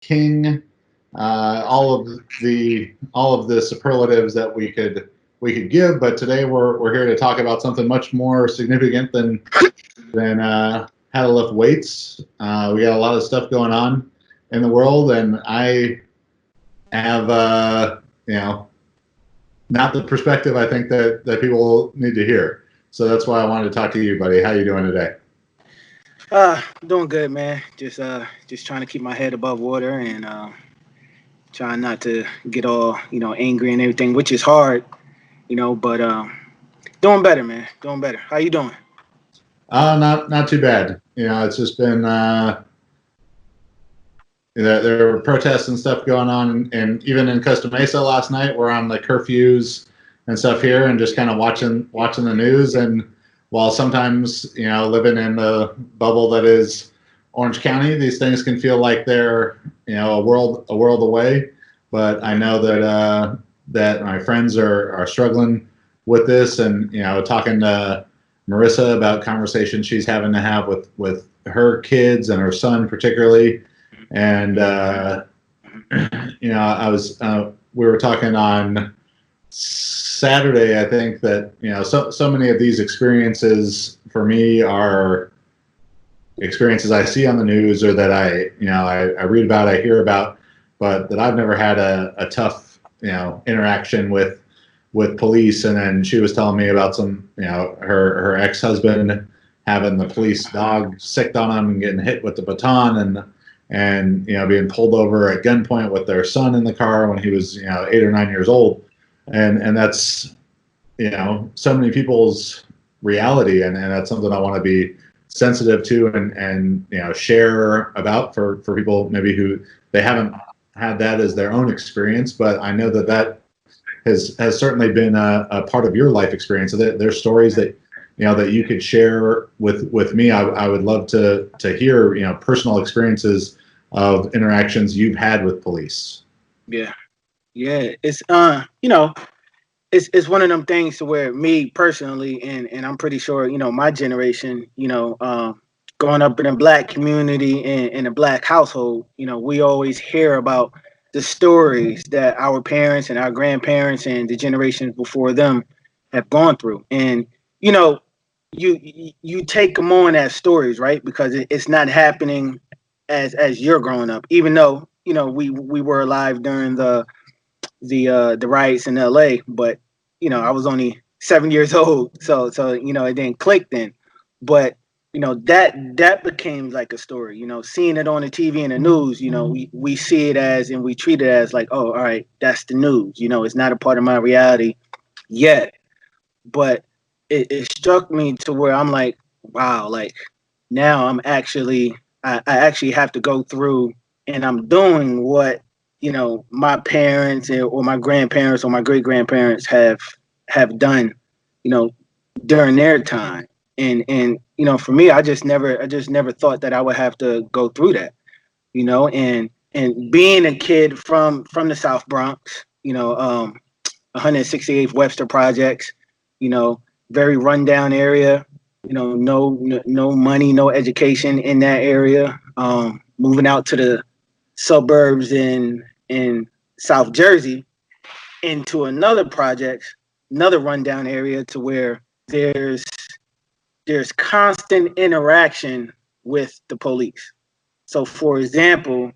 king, all of the superlatives that we could give. But today we're here to talk about something much more significant than how to lift weights. We got a lot of stuff going on in the world, and I have not the perspective I think that people need to hear. So that's why I wanted to talk to you, buddy. How you doing today? Doing good, man. Just trying to keep my head above water and trying not to get all angry and everything, which is hard, But doing better, man. Doing better. How you doing? Not too bad. It's just been there were protests and stuff going on, and even in Costa Mesa last night, we're on the curfews and stuff here, and just kind of watching the news. And while sometimes living in the bubble that is Orange County, these things can feel like they're a world away. But I know that my friends are struggling with this, and talking to Marissa about conversations she's having to have with her kids and her son particularly. And I was we were talking on Saturday. I think that so many of these experiences for me are experiences I see on the news, or that I read about, I hear about, but that I've never had a tough interaction with police. And then she was telling me about some her ex-husband having the police dog sicked on him and getting hit with the baton, and being pulled over at gunpoint with their son in the car when he was 8 or 9 years old. And that's so many people's reality, and that's something I want to be sensitive to, and share about for people maybe who they haven't had that as their own experience. But I know that has certainly been a part of your life experience. So there's stories that that you could share with me. I would love to hear personal experiences of interactions you've had with police. Yeah, yeah. It's one of them things to where me personally, and I'm pretty sure my generation, growing up in a black community and in a black household, we always hear about the stories that our parents and our grandparents and the generations before them have gone through. And you take them on as stories, right? Because it's not happening as you're growing up, even though we were alive during the riots in LA. But I was only 7 years old, so it didn't click then. But that became like a story. Seeing it on the TV and the news, we see it as, and we treat it as like, oh, all right, that's the news. It's not a part of my reality yet. But it struck me to where I'm like, wow, like now I actually have to go through, and I'm doing what my parents or my grandparents or my great grandparents have done, during their time. And for me, I just never thought that I would have to go through that. And being a kid from the South Bronx, 168th Webster Projects, very rundown area, no money, no education in that area. Moving out to the suburbs in South Jersey into another project, another rundown area, to where there's constant interaction with the police. So for example,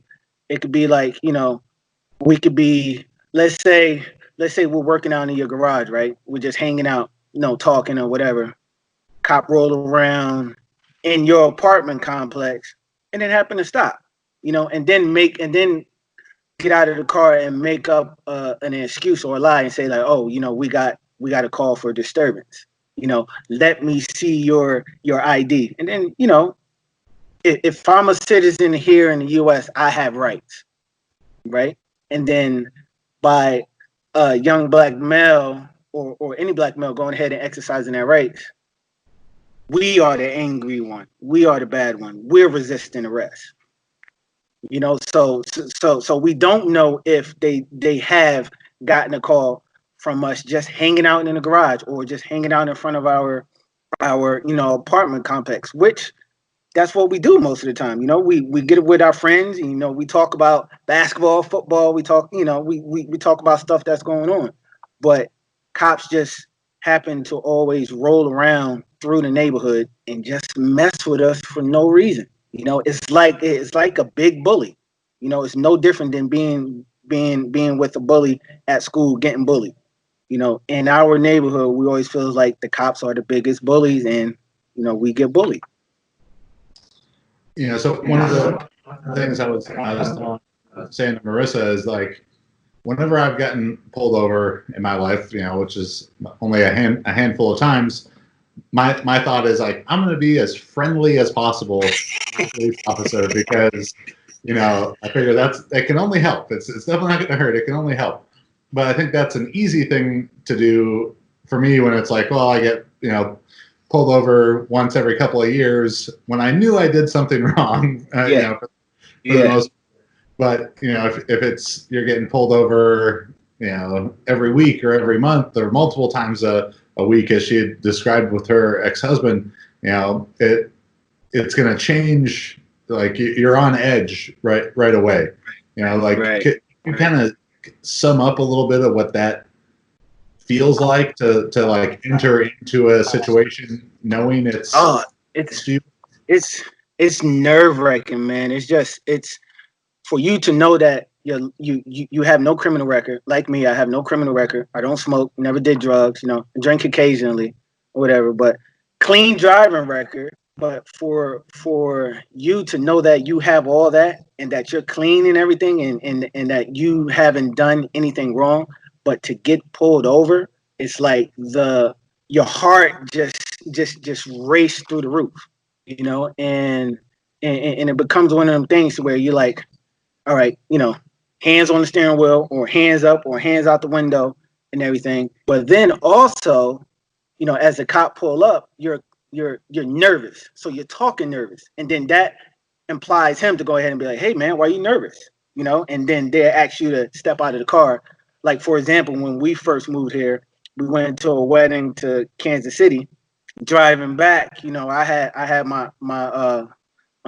it could be like, we could be, let's say we're working out in your garage, right? We're just hanging out, talking or whatever. Cop roll around in your apartment complex and then happen to stop, and then get out of the car and make up an excuse or a lie and say like, oh, we got a call for disturbance. Let me see your ID. And then, if I'm a citizen here in the U.S., I have rights, right? And then by a young black male or any black male going ahead and exercising their rights, we are the angry one. We are the bad one. We're resisting arrest. So we don't know if they have gotten a call from us just hanging out in the garage or just hanging out in front of our apartment complex, which that's what we do most of the time. You know, we get it with our friends. And, you know, we talk about basketball, football. We talk, you know, we talk about stuff that's going on. But cops just happen to always roll around through the neighborhood and just mess with us for no reason. You know, it's like a big bully. You know, it's no different than being with a bully at school, getting bullied. You know, in our neighborhood, we always feel like the cops are the biggest bullies, and you know, we get bullied. You know, so one of the things I was saying to Marissa is like, whenever I've gotten pulled over in my life, you know, which is only a handful of times, my thought is like, I'm going to be as friendly as possible with a police officer because, you know, I figure it can only help. It's definitely not going to hurt. It can only help. But I think that's an easy thing to do for me when it's like, well, I get, you know, pulled over once every couple of years when I knew I did something wrong, you know, for the most. But you know, if it's you're getting pulled over, you know, every week or every month or multiple times a week, as she had described with her ex-husband, you know, it's going to change. Like you're on edge right away. You know, like you kind of sum up a little bit of what that feels like to like enter into a situation knowing it's it's nerve-wracking, man. It's for you to know that you have no criminal record. Like me, I have no criminal record. I don't smoke, never did drugs, you know, drink occasionally or whatever, but clean driving record. But for you to know that you have all that and that you're clean and everything and that you haven't done anything wrong, but to get pulled over, it's like your heart just raced through the roof, you know, and it becomes one of them things where you're like, all right, you know, hands on the steering wheel or hands up or hands out the window and everything. But then also, you know, as the cop pull up, you're nervous. So you're talking nervous. And then that implies him to go ahead and be like, hey man, why are you nervous? You know, and then they ask you to step out of the car. Like for example, when we first moved here, we went to a wedding to Kansas City. Driving back, you know, I had my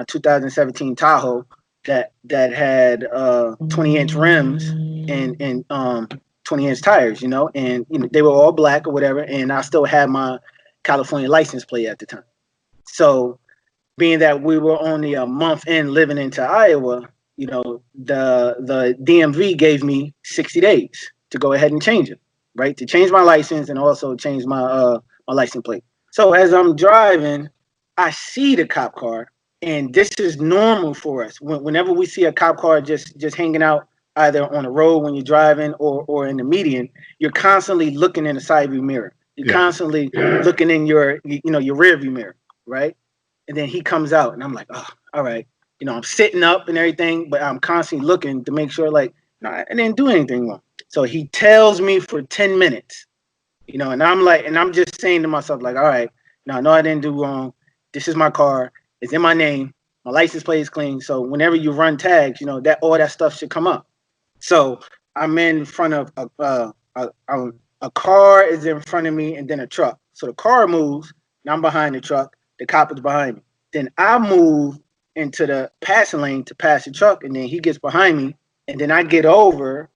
2017 Tahoe that had 20-inch rims and 20-inch tires, you know, and you know, they were all black or whatever, and I still had my California license plate at the time. So being that we were only a month in living into Iowa, you know, the DMV gave me 60 days to go ahead and change it, right? To change my license and also change my license plate. So as I'm driving, I see the cop car. And this is normal for us. Whenever we see a cop car just hanging out either on the road when you're driving or in the median, you're constantly looking in the side view mirror. You're constantly looking in your rear view mirror, right? And then he comes out and I'm like, oh, all right. You know, I'm sitting up and everything, but I'm constantly looking to make sure like, no, I didn't do anything wrong. So he tells me for 10 minutes, you know, and I'm just saying to myself like, all right, now I know I didn't do wrong. This is my car. It's in my name. My license plate is clean. So whenever you run tags, you know, that all that stuff should come up. So I'm in front of a car is in front of me and then a truck. So the car moves and I'm behind the truck. The cop is behind me. Then I move into the passing lane to pass the truck and then he gets behind me. And then I get over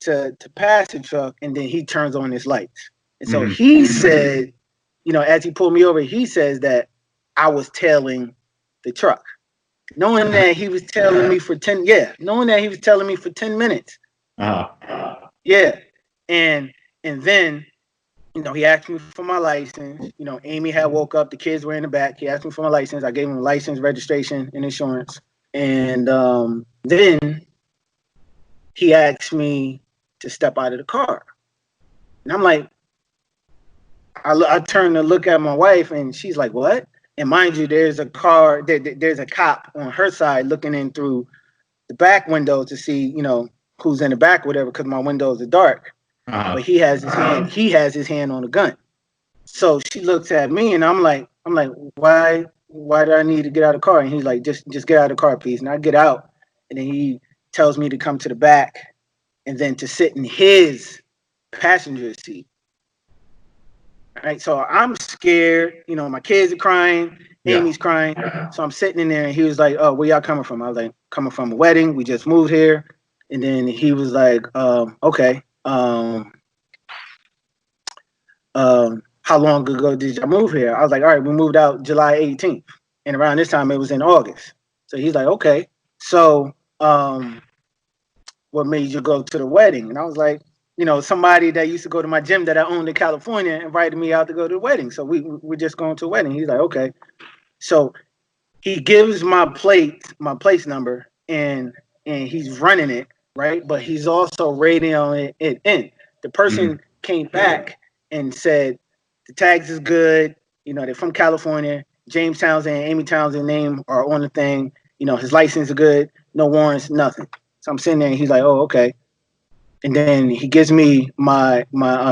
to pass the truck and then he turns on his lights. And so he said, you know, as he pulled me over, he says that I was tailing the truck, knowing that he was telling me for 10 minutes. Yeah. And then, you know, he asked me for my license. You know, Amy had woke up, the kids were in the back. He asked me for my license. I gave him license, registration, and insurance. And then he asked me to step out of the car. And I'm like, I turn to look at my wife and she's like, what? And mind you, there's a cop on her side looking in through the back window to see, you know, who's in the back, or whatever, because my windows are dark. But he has his hand on the gun. So she looks at me and I'm like, why do I need to get out of the car? And he's like, just get out of the car, please. And I get out and then he tells me to come to the back and then to sit in his passenger seat. Right. So I'm scared. You know, my kids are crying. Yeah. Amy's crying. So I'm sitting in there, and he was like, "Oh, where y'all coming from?" I was like, "Coming from a wedding. We just moved here." And then he was like, "Okay. How long ago did y'all move here?" I was like, "All right, we moved out July 18th." And around this time, it was in August. So he's like, "Okay. So, what made you go to the wedding?" And I was like, you know, somebody that used to go to my gym that I owned in California invited me out to go to the wedding. So we're just going to a wedding. He's like, okay. So he gives my place number, and he's running it, right? But he's also radioing it in. The person came back and said the tags is good. You know, they're from California. James Townsend and Amy Townsend name are on the thing. You know, his license is good. No warrants, nothing. So I'm sitting there, and he's like, oh, okay. And then he gives me my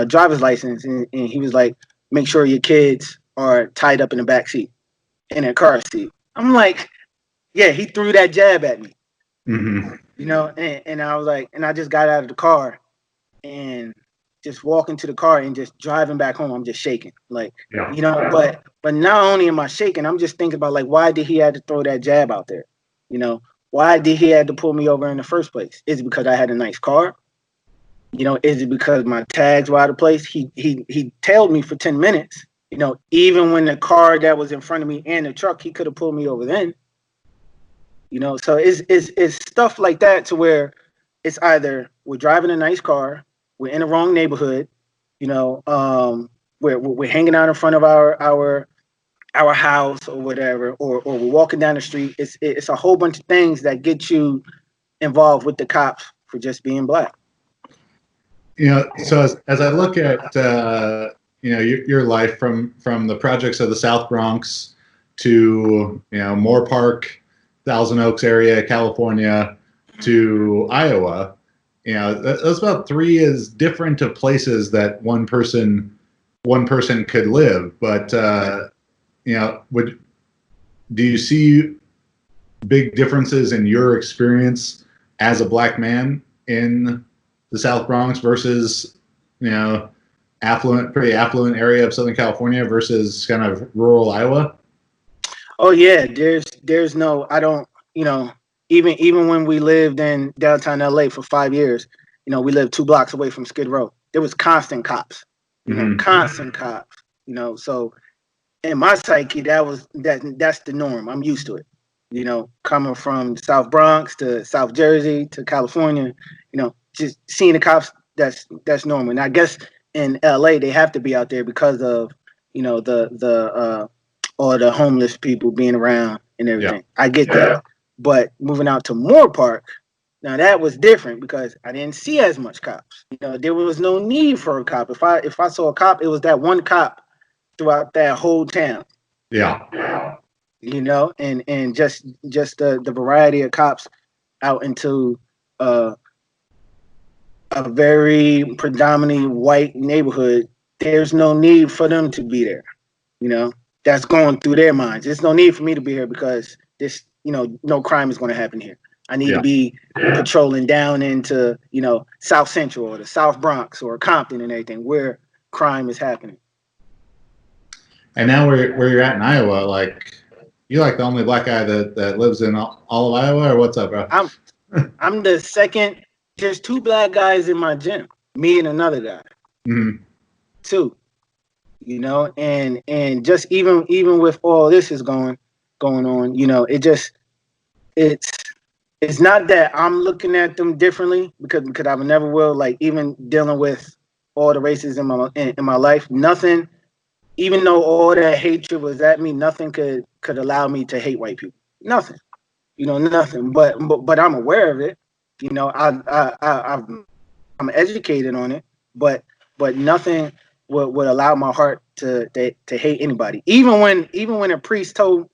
driver's license, and he was like, make sure your kids are tied up in the back seat, in a car seat. I'm like, yeah, he threw that jab at me, you know, and I was like, and I just got out of the car and just walking to the car and just driving back home. I'm just shaking, like, you know, but not only am I shaking, I'm just thinking about like, why did he have to throw that jab out there? You know, why did he have to pull me over in the first place? Is it because I had a nice car? You know, is it because my tags were out of place? He tailed me for 10 minutes. You know, even when the car that was in front of me and the truck, he could have pulled me over then. You know, so it's stuff like that to where it's either we're driving a nice car, we're in the wrong neighborhood, you know, we're hanging out in front of our house or whatever, or we're walking down the street. It's a whole bunch of things that get you involved with the cops for just being black. You know, so as I look at you know, your life from the projects of the South Bronx to, you know, Moore Park, Thousand Oaks area, California, to Iowa, you know, that's about three as different of places that one person could live. But you know, do you see big differences in your experience as a black man in the South Bronx versus, you know, pretty affluent area of Southern California versus kind of rural Iowa? Oh yeah, there's no, I don't, you know, even when we lived in downtown LA for 5 years, you know, we lived 2 blocks away from Skid Row. There was constant cops, you know, constant cops, you know. So in my psyche, that's the norm. I'm used to it. You know, coming from South Bronx to South Jersey to California, you know, just seeing the cops, that's normal. And I guess in LA they have to be out there because of, you know, the all the homeless people being around and everything. Yeah. I get that. But moving out to Moore Park, now that was different because I didn't see as much cops. You know, there was no need for a cop. If I saw a cop, it was that one cop throughout that whole town. Yeah. You know, and just the variety of cops out into a very predominantly white neighborhood, there's no need for them to be there. You know, that's going through their minds. There's no need for me to be here because this, you know, no crime is going to happen here. I need to be patrolling down into, you know, South Central or the South Bronx or Compton and everything where crime is happening. And now where you're at in Iowa, like, you like the only black guy that lives in all of Iowa, or what's up, bro? I'm the second. There's 2 black guys in my gym, me and another guy. 2. You know, and just even with all this is going on, you know, it's not that I'm looking at them differently because I never will. Like, even dealing with all the races in my life, nothing. Even though all that hatred was at me, nothing could allow me to hate white people. Nothing. You know, nothing. But I'm aware of it. You know, I'm educated on it. But nothing would allow my heart to hate anybody. Even when a priest told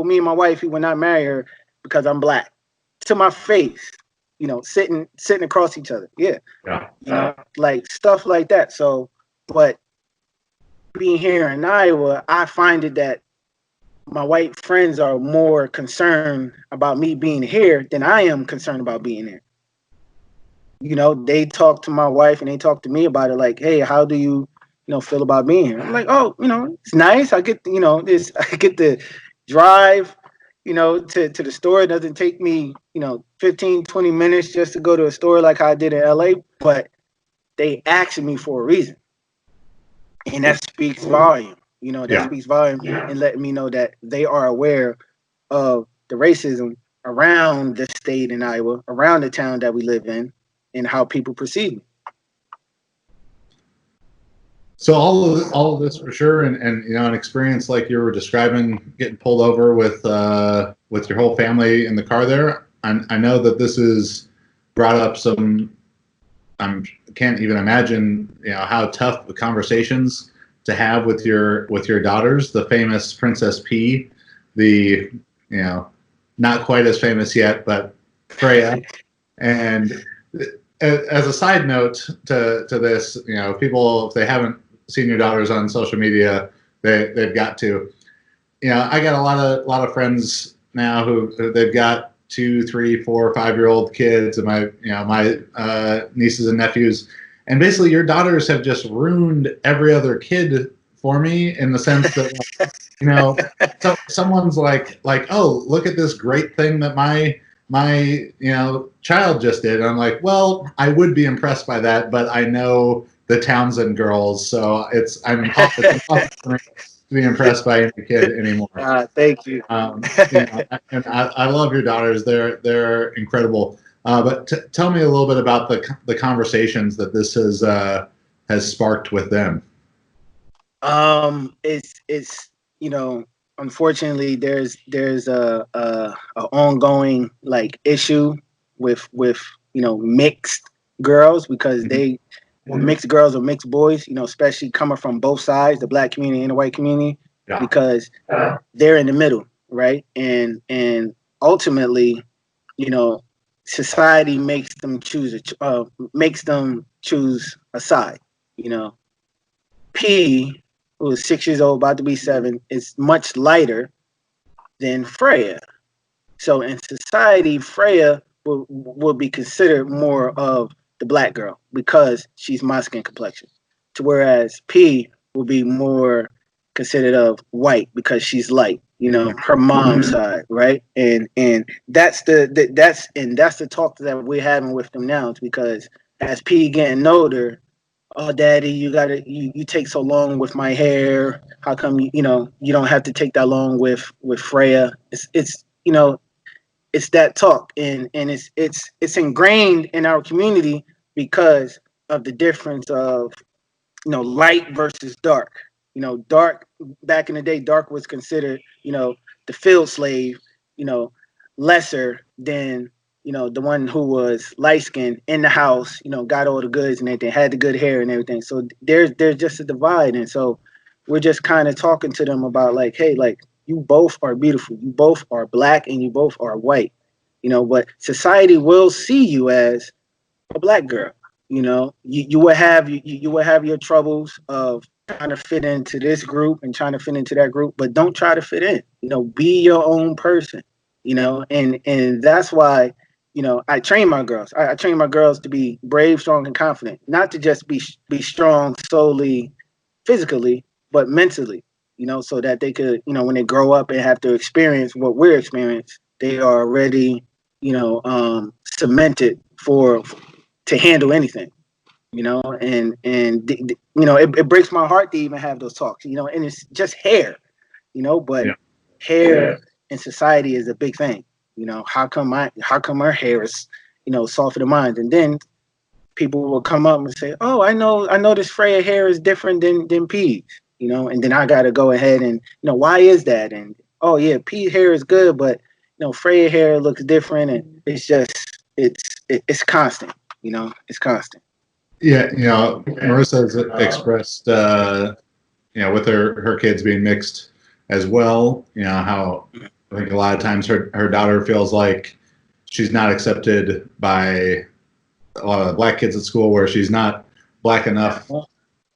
me and my wife he would not marry her because I'm black, to my face. You know, sitting across each other. Yeah. You know, like stuff like that. So, but being here in Iowa, I find it that my white friends are more concerned about me being here than I am concerned about being here. You know, they talk to my wife and they talk to me about it like, hey, how do you feel about being here? I'm like, oh, it's nice. I get, this, I get to drive, to the store. It doesn't take me, 15, 20 minutes just to go to a store like I did in LA, but they asking me for a reason. And that speaks volume. That speaks volume and letting me know that they are aware of the racism around the state in Iowa, around the town that we live in, and how people perceive me. So all of this for sure, and an experience like you were describing, getting pulled over with your whole family in the car there. I know that this has brought up some. Can't even imagine how tough the conversations to have with your daughters. The famous Princess P, the not quite as famous yet, but Freya. And as a side note to this, people, if they haven't seen your daughters on social media, they've got to. I got a lot of friends now who they've got 2, 3, 4, 5-year-old kids, and my nieces and nephews, and basically your daughters have just ruined every other kid for me, in the sense that so someone's like, oh, look at this great thing that my child just did. And I'm like, well, I would be impressed by that, but I know the Townsend girls, so I'm impossible to be impressed by any kid anymore. Thank you. And I love your daughters; they're incredible. But tell me a little bit about the conversations that this has sparked with them. It's unfortunately there's a ongoing issue with mixed girls, because they mixed girls or mixed boys, especially coming from both sides, the black community and the white community, because they're in the middle, right? And ultimately, society makes them choose a side. P, who is 6 years old, about to be 7, is much lighter than Freya. So in society, Freya will be considered more of the black girl because she's my skin complexion, to whereas P will be more considered of white because she's light, her mom's side, right? And that's the talk that we're having with them now. It's because as P getting older, oh, daddy, you take so long with my hair. How come you don't have to take that long with Freya? It's that talk, and it's ingrained in our community because of the difference of light versus dark. Dark, back in the day, dark was considered the field slave, lesser than the one who was light skinned in the house, got all the goods and everything, had the good hair and everything. So there's just a divide. And so we're just kind of talking to them about hey, you both are beautiful. You both are black and you both are white, but society will see you as a black girl. You will have your troubles of trying to fit into this group and trying to fit into that group, but don't try to fit in. Be your own person. And that's why I train my girls. I train my girls to be brave, strong, and confident, not to just be strong solely physically, but mentally, so that they could, when they grow up and have to experience what we're experiencing, they are already, cemented to handle anything, and it breaks my heart to even have those talks, and it's just hair, but hair in society is a big thing. How come her hair is, softer than mine? And then people will come up and say, oh, I know this Freya hair is different than P's, and then I got to go ahead and, why is that? And, oh yeah, P's hair is good, but, Freya hair looks different. And it's just, it's constant, it's constant. Yeah. Marissa has expressed, with her kids being mixed as well, how I think a lot of times her daughter feels like she's not accepted by a lot of the black kids at school, where she's not black enough to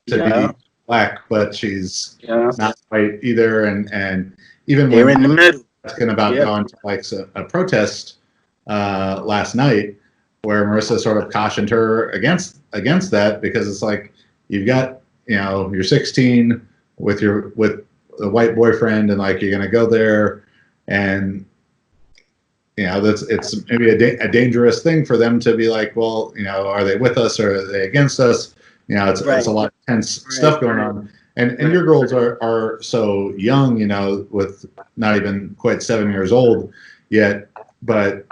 be black, but she's not white either. And even they're in the middle. Asking about going to a protest last night, where Marissa sort of cautioned her against that, because it's like you've got you're 16 with a white boyfriend, and like you're gonna go there, and it's maybe a dangerous thing for them to be like, well, are they with us or are they against us? It's a lot of tense stuff going on. And your girls are so young, with not even quite 7 years old yet. But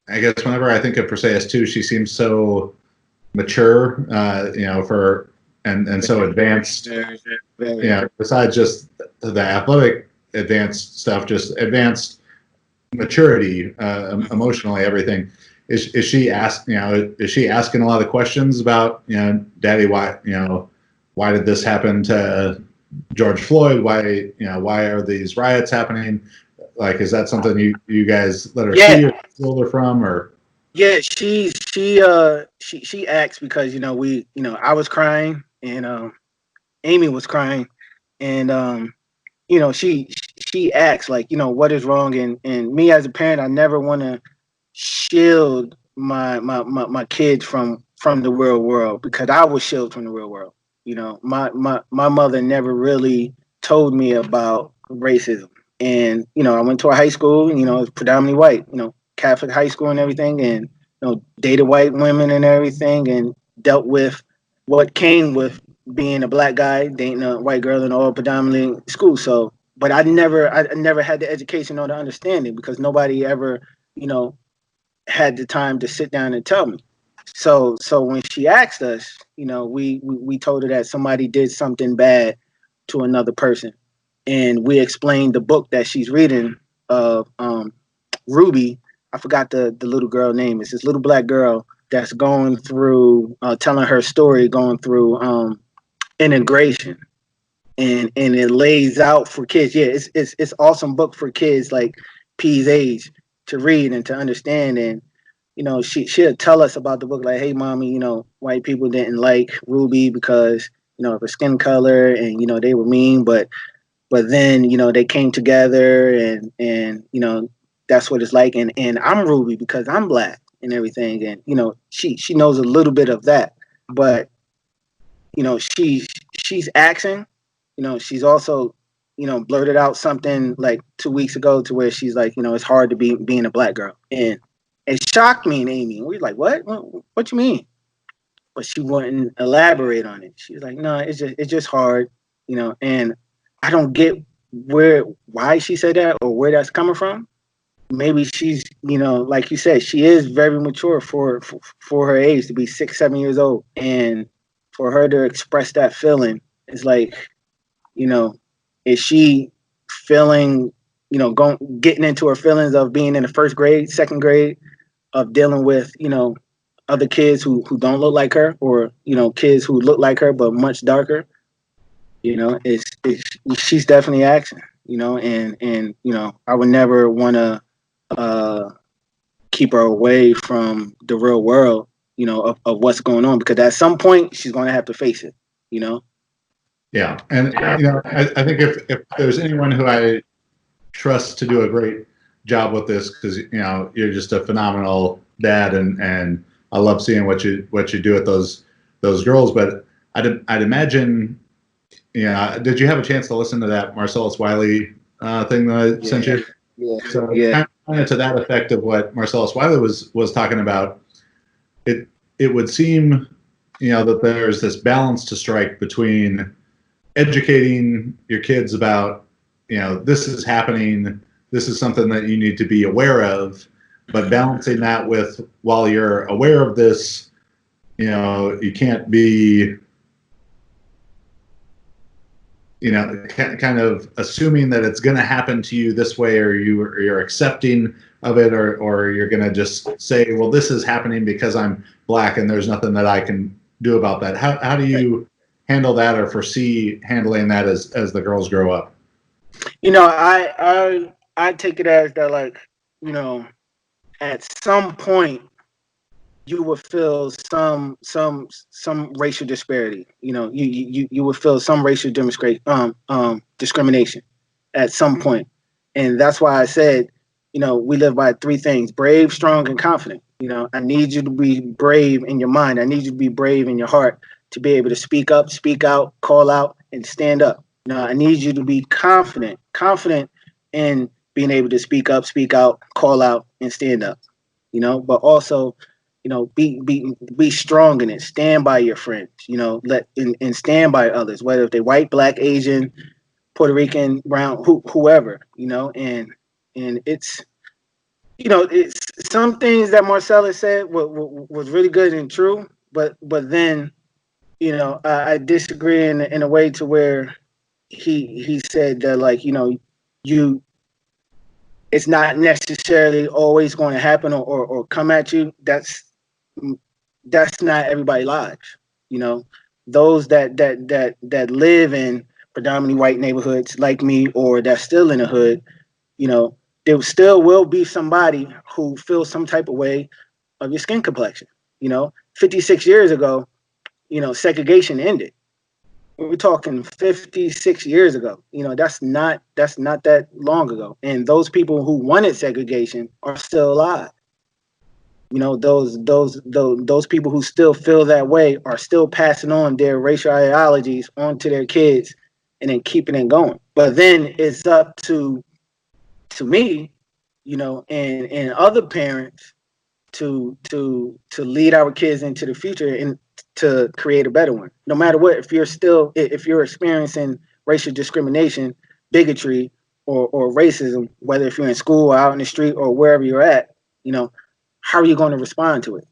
I guess whenever I think of Perseus too, she seems so mature, and so advanced. Besides just the athletic advanced stuff, just advanced maturity, emotionally, everything. Is she is she asking a lot of questions about, Daddy, why did this happen to George Floyd? Why are these riots happening? Like, is that something you guys let her see or shield her from, or? Yeah, she acts because I was crying and Amy was crying, and she acts like, what is wrong, and me as a parent, I never want to shield my kids from the real world, because I was shielded from the real world. My mother never really told me about racism, and I went to a high school, and it was predominantly white, Catholic high school and everything, and dated white women and everything, and dealt with what came with being a black guy dating a white girl in all predominantly school. So, but I never had the education or the understanding, because nobody ever, had the time to sit down and tell me. So when she asked us, we told her that somebody did something bad to another person, and we explained the book that she's reading of Ruby. I forgot the little girl name. It's this little black girl that's going through, telling her story, going through integration, and it lays out for kids. Yeah, it's awesome book for kids like P's age to read and to understand. And she'll tell us about the book, like, hey mommy, white people didn't like Ruby because of her skin color, and they were mean, but then they came together, and that's what it's like, and I'm Ruby because I'm black and everything, and she knows a little bit of that, but she's acting. She's also blurted out something like 2 weeks ago to where she's like, it's hard to being a black girl, and it shocked me and Amy, and we were like, what you mean? But she wouldn't elaborate on it. She was like, no, it's just hard, and I don't get why she said that or where that's coming from. Maybe she's, like you said, she is very mature for her age, to be 6-7 years old, and for her to express that feeling is like, is she feeling, getting into her feelings of being in the first grade, second grade, of dealing with, other kids who don't look like her, or kids who look like her but much darker. It's she's definitely acting. And I would never want to keep her away from the real world, of what's going on, because at some point she's going to have to face it. Yeah, and I think if there's anyone who I trust to do a great job with this, because you're just a phenomenal dad, and I love seeing what you do with those girls. But I'd imagine, did you have a chance to listen to that Marcellus Wiley thing that I sent you? Yeah. So kind of to that effect of what Marcellus Wiley was talking about. It would seem, that there's this balance to strike between educating your kids about, this is happening, this is something that you need to be aware of, but balancing that with, while you're aware of this, you can't be, kind of assuming that it's going to happen to you this way, or you're accepting of it, or you're going to just say, well, this is happening because I'm black and there's nothing that I can do about that. How do you handle that, or foresee handling that as the girls grow up? I take it as that, like, at some point you will feel some racial disparity. You will feel some racial discrimination at some point. And that's why I said, we live by 3 things: brave, strong, and confident. I need you to be brave in your mind. I need you to be brave in your heart, to be able to speak up, speak out, call out, and stand up. I need you to be confident in being able to speak up, speak out, call out, and stand up. But also, be strong in it. Stand by your friends. And stand by others, whether if they're white, black, Asian, Puerto Rican, brown, whoever. And it's some things that Marcellus said was really good and true, but then I disagree in a way to where he said that, like, you it's not necessarily always going to happen or come at you. That's not everybody's lives. Those that live in predominantly white neighborhoods like me, or that's still in the hood, there still will be somebody who feels some type of way of your skin complexion. 56 years ago, segregation ended. We're talking 56 years ago. That's not that long ago. And those people who wanted segregation are still alive. Those people who still feel that way are still passing on their racial ideologies onto their kids and then keeping it going. But then it's up to me, and other parents to lead our kids into the future and to create a better one. No matter what, if you're experiencing racial discrimination, bigotry, or racism, whether if you're in school or out in the street or wherever you're at, how are you going to respond to it?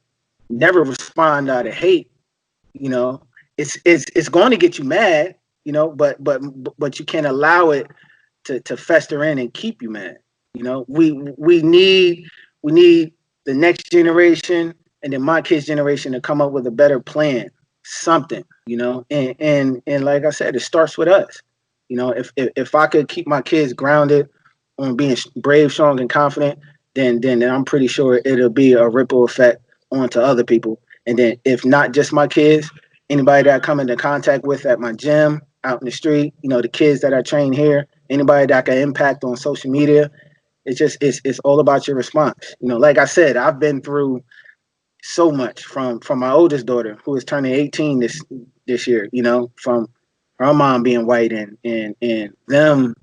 Never respond out of hate. It's going to get you mad, but you can't allow it to fester in and keep you mad. We need the next generation and then my kids' generation to come up with a better plan, something, and like I said, it starts with us. If I could keep my kids grounded on being brave, strong, and confident, then I'm pretty sure it'll be a ripple effect onto other people. And then if not just my kids, anybody that I come into contact with at my gym, out in the street, the kids that I train here, anybody that I can impact on social media, it's all about your response. Like I said, I've been through so much from my oldest daughter, who is turning 18 this year, from her mom being white and them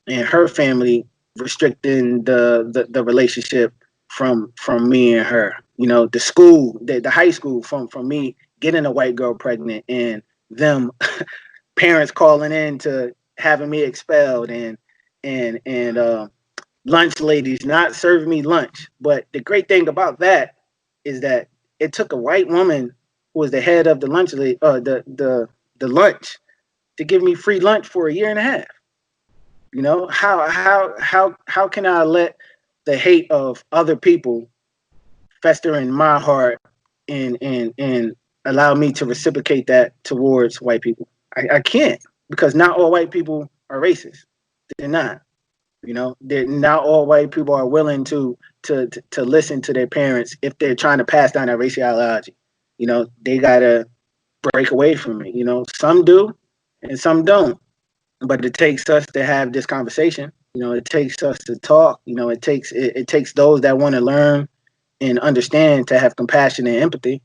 and her family restricting the relationship from me and her. The school, the high school, from me getting a white girl pregnant and them parents calling in to having me expelled and lunch ladies not serving me lunch. But the great thing about that is that it took a white woman who was the head of the lunch the lunch to give me free lunch for a year and a half. How can I let the hate of other people fester in my heart and allow me to reciprocate that towards white people? I can't, because not all white people are racist. They're not. They're not all white people are willing to listen to their parents if they're trying to pass down that racial ideology. They gotta break away from it. Some do and some don't. But it takes us to have this conversation. It takes us to talk. It takes those that want to learn and understand to have compassion and empathy.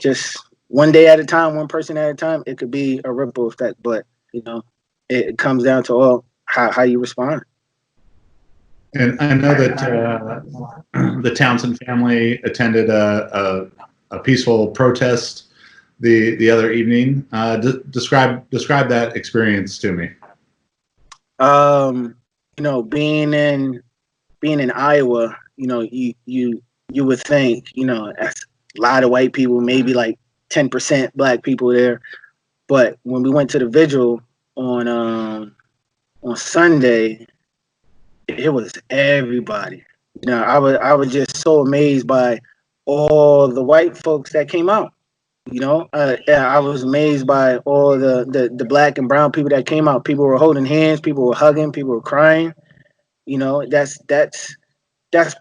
Just one day at a time, one person at a time. It could be a ripple effect, but it comes down to all how you respond. And I know that the Townsend family attended a peaceful protest the other evening. Describe that experience to me. Being in Iowa, you would think, that's a lot of white people, maybe like 10% black people there. But when we went to the vigil on Sunday, it was everybody. I was just so amazed by all the white folks that came out. I was amazed by all the black and brown people that came out. People were holding hands, people were hugging, people were crying. That's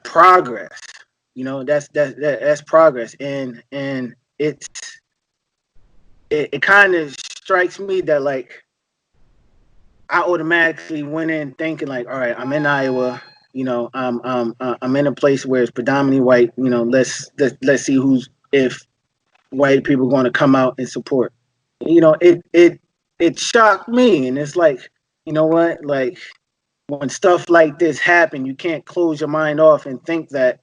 progress. That's progress, and it kind of strikes me that, like, I automatically went in thinking, like, all right, I'm in Iowa. I'm in a place where it's predominantly white. Let's see if white people going to come out and support. You know, it shocked me, and it's like, you know what, like when stuff like this happen, you can't close your mind off and think that,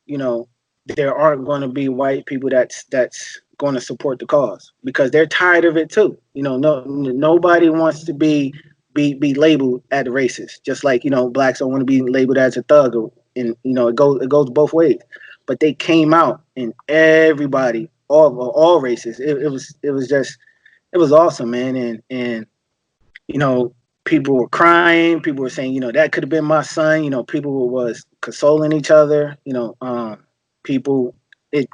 you know, there aren't going to be white people that's going to support the cause, because they're tired of it too. You know, nobody wants to be labeled as a racist. Just like, you know, blacks don't want to be labeled as a thug, and you know, it goes both ways. But they came out, and everybody, all races. It was awesome, man, and you know, people were crying. People were saying, you know, that could have been my son. You know, people was consoling each other. You know, people. It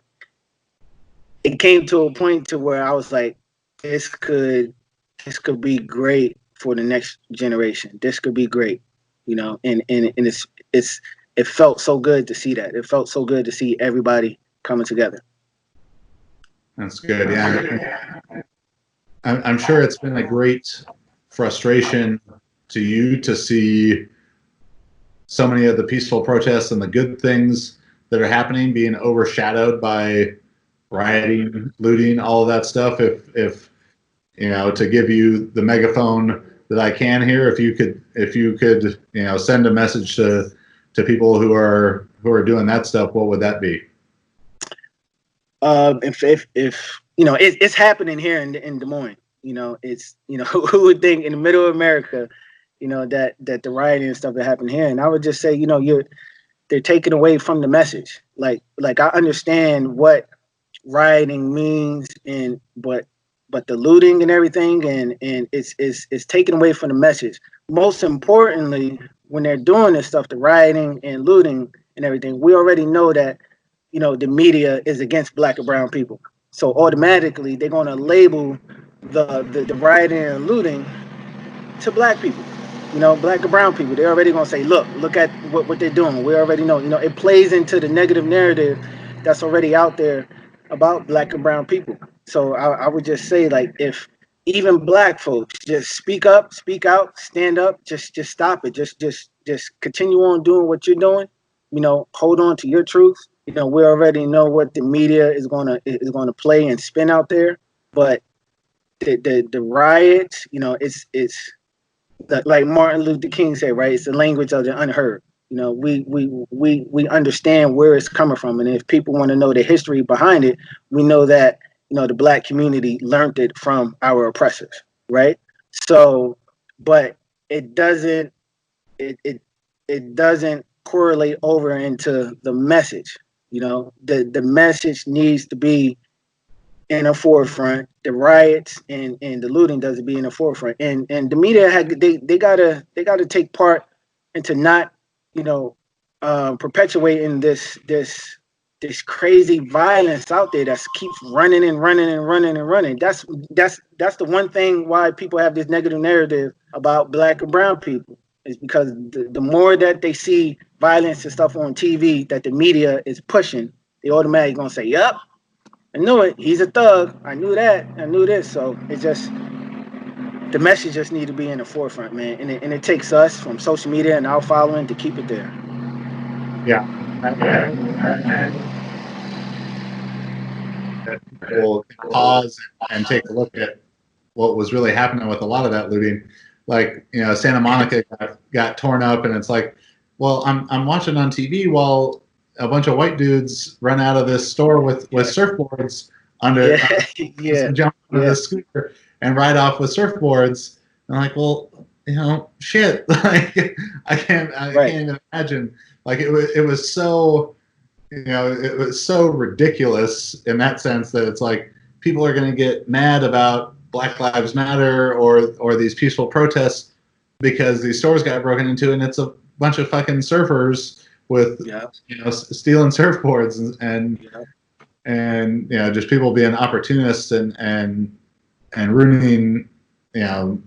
it came to a point to where I was like, this could be great for the next generation. This could be great. You know, and it felt so good to see that. It felt so good to see everybody coming together. That's good. Yeah, I'm sure it's been a great frustration to you to see so many of the peaceful protests and the good things that are happening being overshadowed by rioting, looting, all of that stuff. If you know, to give you the megaphone that I can here, if you could, you know, send a message to people who are doing that stuff, what would that be? If you know, it's happening here in Des Moines. You know, it's, you know, who would think in the middle of America, you know, that the rioting and stuff that happened here. And I would just say, you know, they're taking away from the message. Like I understand what rioting means, and but the looting and everything, and it's taken away from the message. Most importantly, when they're doing this stuff, the rioting and looting and everything, we already know that, you know, the media is against black and brown people. So automatically they're going to label the rioting and looting to black people, you know, black and brown people. They're already going to say, look at what they're doing. We already know, you know, it plays into the negative narrative that's already out there about black and brown people. So I would just say, like, if even black folks just speak up, speak out, stand up, just stop it. Just continue on doing what you're doing. You know, hold on to your truth. You know, we already know what the media is gonna play and spin out there, but the riots, you know, it's like Martin Luther King said, right? It's the language of the unheard. You know, we understand where it's coming from, and if people want to know the history behind it, we know that, you know, the black community learned it from our oppressors, right? So, but it doesn't it doesn't correlate over into the message. You know, the message needs to be in the forefront. The riots and the looting doesn't be in the forefront. And the media they gotta take part into not, you know, perpetuating this crazy violence out there that keeps running and running and running and running. That's the one thing why people have this negative narrative about black and brown people, is because the more that they see violence and stuff on TV that the media is pushing, they automatically gonna say, "Yep, I knew it. He's a thug. I knew that. I knew this." So it's just, the message just need to be in the forefront, man. And it takes us from social media and our following to keep it there. Yeah. That people can pause and take a look at what was really happening with a lot of that looting. Like, you know, Santa Monica got torn up, and it's like, well, I'm watching on TV while a bunch of white dudes run out of this store with surfboards under, jump under the scooter and ride off with surfboards. And I'm like, well, you know, shit. Like, I can't even imagine. Like, it was so, you know, it was so ridiculous in that sense that it's like, people are going to get mad about Black Lives Matter or these peaceful protests because these stores got broken into, and it's a bunch of fucking surfers with, you know, stealing surfboards and you know, just people being opportunists and ruining, you know,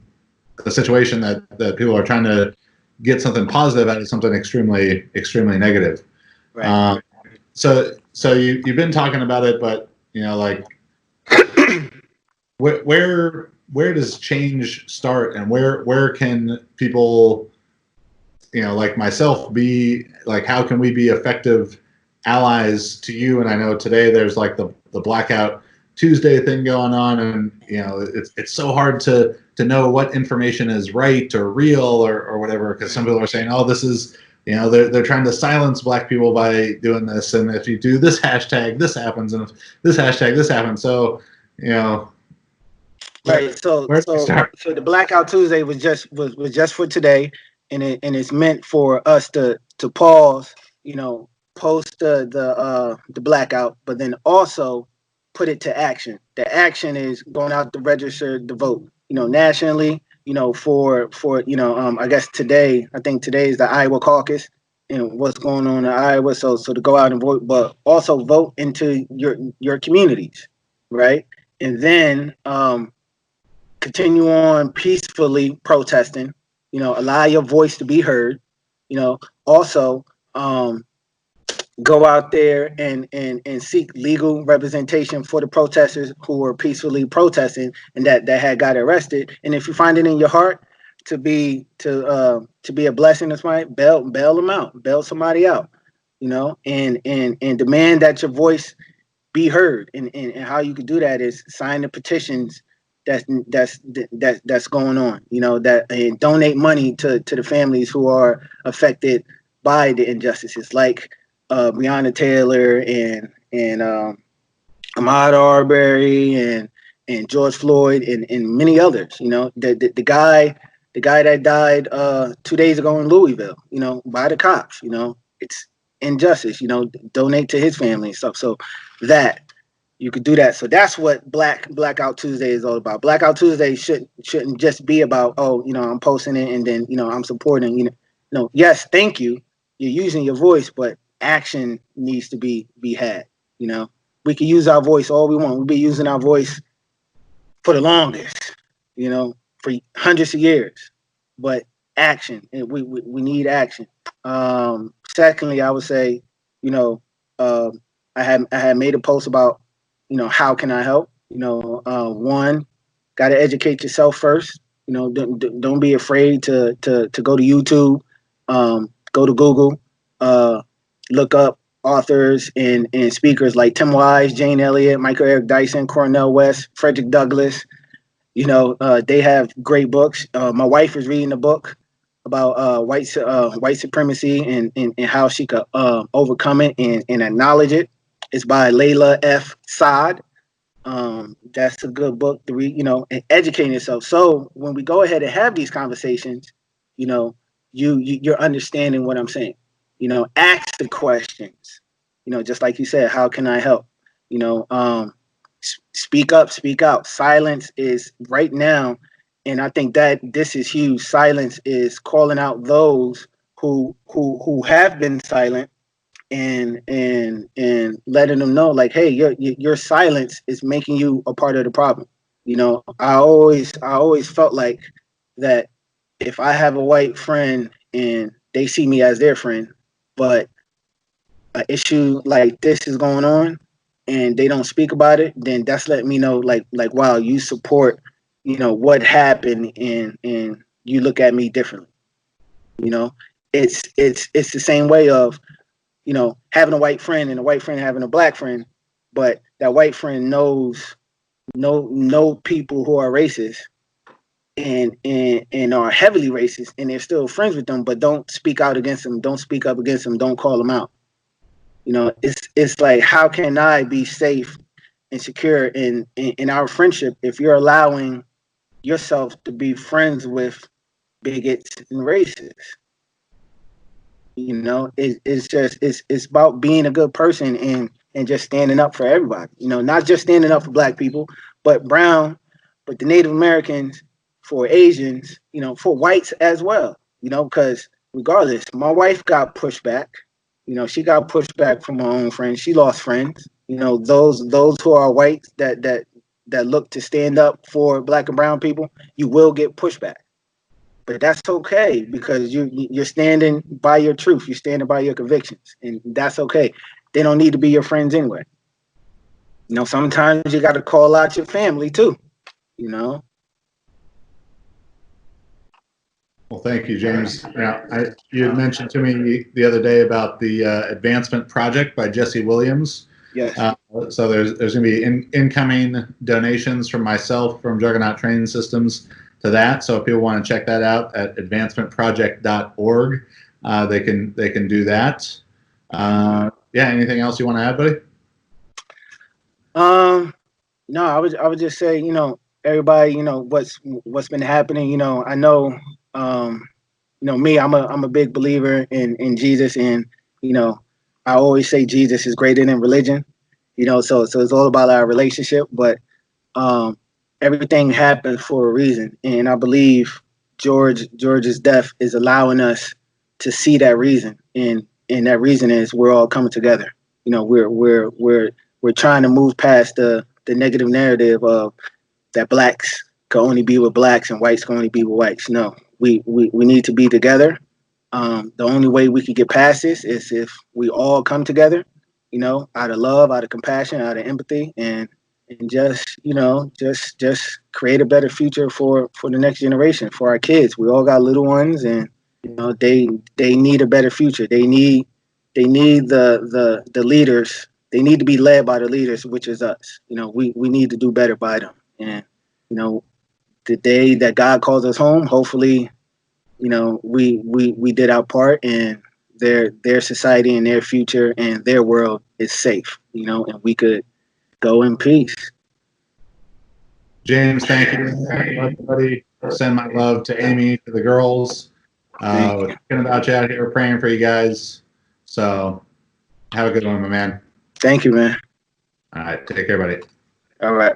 the situation that people are trying to get something positive out of something extremely negative. Right. So you've been talking about it, but, you know, like, where does change start, and where can people, you know, like myself, be like, how can we be effective allies to you? And I know today there's like the blackout Tuesday thing going on, and it's so hard to know what information is right or real or whatever, because some people are saying, oh, this is they're trying to silence black people by doing this, and if you do this hashtag, this happens, and if this hashtag, this happens. So right. So where do we start? the Blackout Tuesday was just for today, and it's meant for us to pause, post the blackout, but then also put it to action. The action is going out to register to vote. Nationally. For I guess today. I think today is the Iowa caucus and what's going on in Iowa. So to go out and vote, but also vote into your communities, right? And then continue on peacefully protesting. Allow your voice to be heard. Also go out there and seek legal representation for the protesters who were peacefully protesting and that had got arrested. And if you find it in your heart to be a blessing to somebody, bail them out, bail somebody out, and demand that your voice be heard. And how you can do that is sign the petitions that's going on, and donate money to the families who are affected by the injustices, like Breonna Taylor and Ahmaud Arbery and George Floyd and many others. The guy that died 2 days ago in Louisville, by the cops. It's injustice. Donate to his family and stuff. So that you could do that. So that's what Blackout Tuesday is all about. Blackout Tuesday shouldn't just be about, I'm posting it and then I'm supporting. Yes, thank you. You're using your voice, but action needs to be had. We can use our voice all we want. We've been using our voice for the longest, for hundreds of years. But action, and we need action. Secondly, I would say, I had made a post about, how can I help? One, got to educate yourself first. Don't be afraid to go to YouTube, go to Google, look up authors and speakers like Tim Wise, Jane Elliott, Michael Eric Dyson, Cornel West, Frederick Douglass. They have great books. My wife is reading a book about white supremacy and how she could overcome it and acknowledge it. It's by Layla F. Saad. That's a good book to read, and educating yourself. So when we go ahead and have these conversations, you're understanding what I'm saying. Ask the questions. Just like you said, how can I help? Speak up, speak out. Silence is right now, and I think that this is huge. Silence is calling out those who have been silent and letting them know, like, hey, your silence is making you a part of the problem. I always felt like that if I have a white friend and they see me as their friend, but an issue like this is going on and they don't speak about it, then that's letting me know, like wow, you support, what happened, and you look at me differently. It's the same way of, having a white friend and a white friend having a black friend, but that white friend knows know people who are racist and are heavily racist, and they're still friends with them, but don't speak out against them, don't speak up against them, don't call them out. It's like, how can I be safe and secure in our friendship if you're allowing yourself to be friends with bigots and racists? It's about being a good person and just standing up for everybody. Not just standing up for black people, but brown, but the Native Americans, for Asians, for whites as well. Because regardless, my wife got pushed back. She got pushed back from her own friends. She lost friends. Those who are white that look to stand up for black and brown people, you will get pushback. But that's okay, because you're standing by your truth. You're standing by your convictions, and that's okay. They don't need to be your friends anyway. Sometimes you got to call out your family too. Well, thank you, James. You had mentioned to me the other day about the Advancement Project by Jesse Williams. Yes. So there's going to be incoming donations from myself from Juggernaut Training Systems to that. So if people want to check that out at advancementproject.org, they can do that. Yeah. Anything else you want to add, buddy? No, I would just say, everybody, what's been happening. I know, me, I'm a big believer in Jesus, and I always say Jesus is greater than religion. So it's all about our relationship, but everything happened for a reason, and I believe George's death is allowing us to see that reason, and that reason is we're all coming together. We're trying to move past the negative narrative of that blacks can only be with blacks and whites can only be with whites. No, we need to be together. The only way we could get past this is if we all come together, out of love, out of compassion, out of empathy, and just just create a better future for the next generation, for our kids. We all got little ones, and they need a better future. They need the leaders. They need to be led by the leaders, which is us. We need to do better by them. And the day that God calls us home, hopefully, we did our part, and their society and their future and their world is safe. And we could go in peace. James, thank you. Everybody, send my love to Amy, to the girls. We're thinking about you out here, praying for you guys. So have a good one, my man. Thank you, man. All right, take care, buddy. All right.